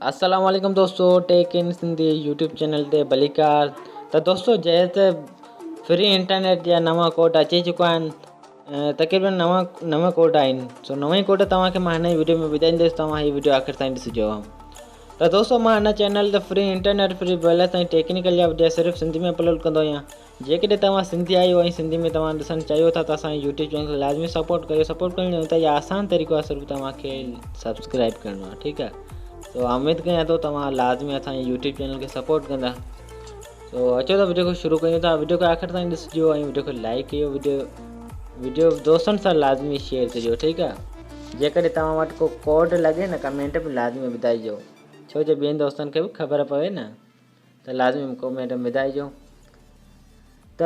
अस्सलाम वालेकुम दोस्तों, टेक इन सिंधी यूट्यूब चैनल ते भलीकार। तो दोस्तों जैसे त फ्री इंटरनेट या नवा कोड अची चुका आहिनि। तक़रीबन नवा कोड आहिनि। सो नवा कोड तव्हांखे मां हिन वीडियो में ॿुधाईंदुसि। तव्हां हीअ वीडियो आख़िर ताईं ॾिसिजो। तो दोस्तों मां हिन चैनल ते फ्री इंटरनेट फ्री बैलेंस ऐं टेक्निकल जा वीडियो सिर्फ़ु सिंधी में अपलोड कंदो आहियां। जेकॾहिं तव्हां सिंधी आहियो ऐं सिंधी में तव्हां ॾिसणु चाहियो था त असांजे यूट्यूब चैनल खे लाज़मी सपोर्ट करियो। सपोर्ट करण जो त आसान तरीक़ो आहे, सिर्फ़ु तव्हांखे सब्सक्राइब करिणो आहे। ठीकु आहे। तो उम्मीद कयां थो तव्हां लाज़मी असांजे यूट्यूब चैनल खे सपोर्ट कंदा। तो अचो त वीडियो को शुरू कयूं था। वीडियो खे आख़िर ताईं ॾिसिजो ऐं वीडियो खे लाइक कयो। वीडियो दोस्तनि सां लाज़मी शेयर कजो। ठीकु आहे। जेकॾहिं तव्हां वटि को कोड लॻे न, कमेंट में लाज़मी ॿुधाइजो, छो जो ॿियनि दोस्तनि खे बि ख़बर पवे न, त लाज़मी कमेंट में ॿुधाइजो। त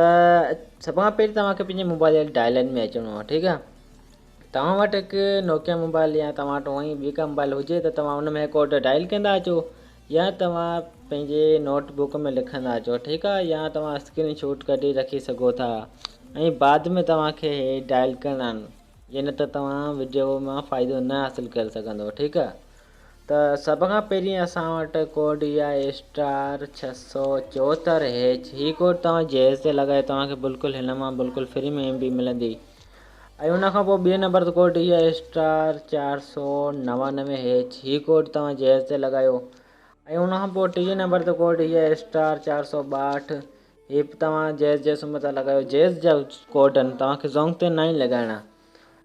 सभ खां पहिरीं तव्हांखे पंहिंजे मोबाइल डायलर में अचिणो आहे। ठीकु आहे। तव्हां वटि हिकु नोकिया मोबाइल या तव्हां वटि उअई ॿी का मोबाइल हुजे त तव्हां उन में कोड डायल कंदा अचो, या तव्हां पंहिंजे नोटबुक में लिखंदा अचो। ठीकु आहे। या तव्हां स्क्रीन शॉट कढी रखी सघो था ऐं बाद में तव्हांखे डायल करणा आहिनि, या न त तव्हां वीडियो मां फ़ाइदो न हासिलु करे सघंदो। ठीकु आहे। त सभ खां पहिरीं असां वटि कोड इहा आहे *674#। हीअ कोड तव्हां जैज़ ते लॻाए तव्हांखे बिल्कुलु हिन मां बिल्कुलु फ्री में MB मिलंदी। ऐं उनखां पोइ ॿिए नंबर ते कोड इहा आहे *499#। हीअ कोड तव्हां जैज़ ते लॻायो। ऐं उनखां पोइ टीं नंबर ते कोड इहा आहे *462। हीअ बि तव्हां जैज़ जे सिम ते लॻायो। जैज़ जा कोड आहिनि, तव्हांखे ज़ोंग ते न ई लॻाइणा।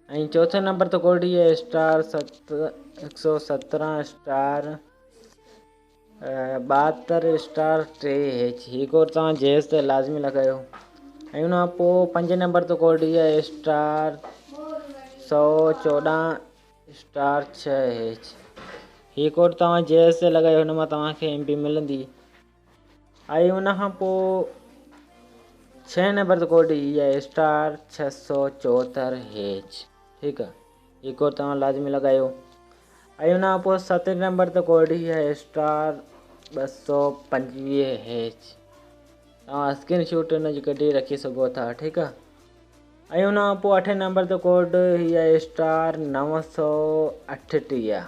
ऐं चौथे नंबर ते कोड इहा आहे *117#72*3#। हीअ कोड तव्हां जैज़ ते लाज़मी लॻायो। ऐं उनखां पोइ 5 नंबर ते कोड इहा आहे *114#6#। हीअ कोड तव्हां जैज़ ते लॻायो, हुन मां तव्हांखे MB मिलंदी। ऐं उनखां पोइ 6 नंबर ते कोड इहा आहे *674#। ठीकु आहे। हीअ कोड तव्हां लाज़मी लॻायो। ऐं उनखां पोइ 7 नंबर ते कोड इहा आहे *225#। तव्हां स्क्रीन शॉट हुन जी कढी रखी सघो था। ठीकु आहे। ऐं उनखां पोइ 8 नंबर ते कोड हीअ आहे *938#।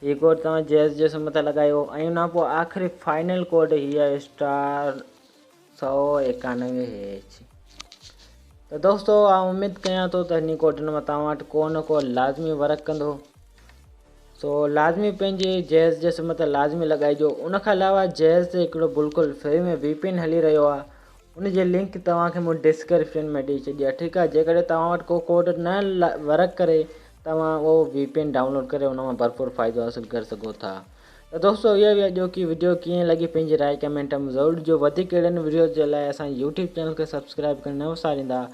हीअ कोड तव्हां जैज़ जे सिम ते लॻायो। ऐं उनखां पोइ आख़िरी फाइनल कोड हीअ आहे *191#। त दोस्तों आउं उमेद कयां थो त हिन कोडनि में तव्हां वटि को न को लाज़मी वर्क कंदो। सो लाज़मी पंहिंजे जैज़ जे सिम ते लाज़मी लॻाइजो। उनखां अलावा जैज़ ते हिकिड़ो बिल्कुलु फ्री में VPN हली रहियो आहे, उनजी लिंक तव्हांखे मूं डिस्क्रिप्शन में ॾेई छॾी आहे। ठीकु आहे। जेकॾहिं तव्हां वटि को कोड न वर्क करे, तव्हां उहो VPN डाउनलोड करे उन मां भरपूर फ़ाइदो हासिलु करे सघो था। त दोस्तों इहा बि अॼो की वीडियो कीअं लॻी, पंहिंजी राय कमेंट में ज़रूरु ॾिजो। वधीक अहिड़नि वीडियो जे लाइ असांजे यूट्यूब चैनल खे सब्सक्राइब करणु न विसारींदा।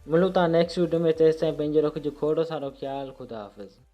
मिलूं था नेक्स्ट वीडियो में। तेसिताईं पंहिंजो रखिजो खोड़ सारो ख़्यालु। ख़ुदा हाफ़िज़।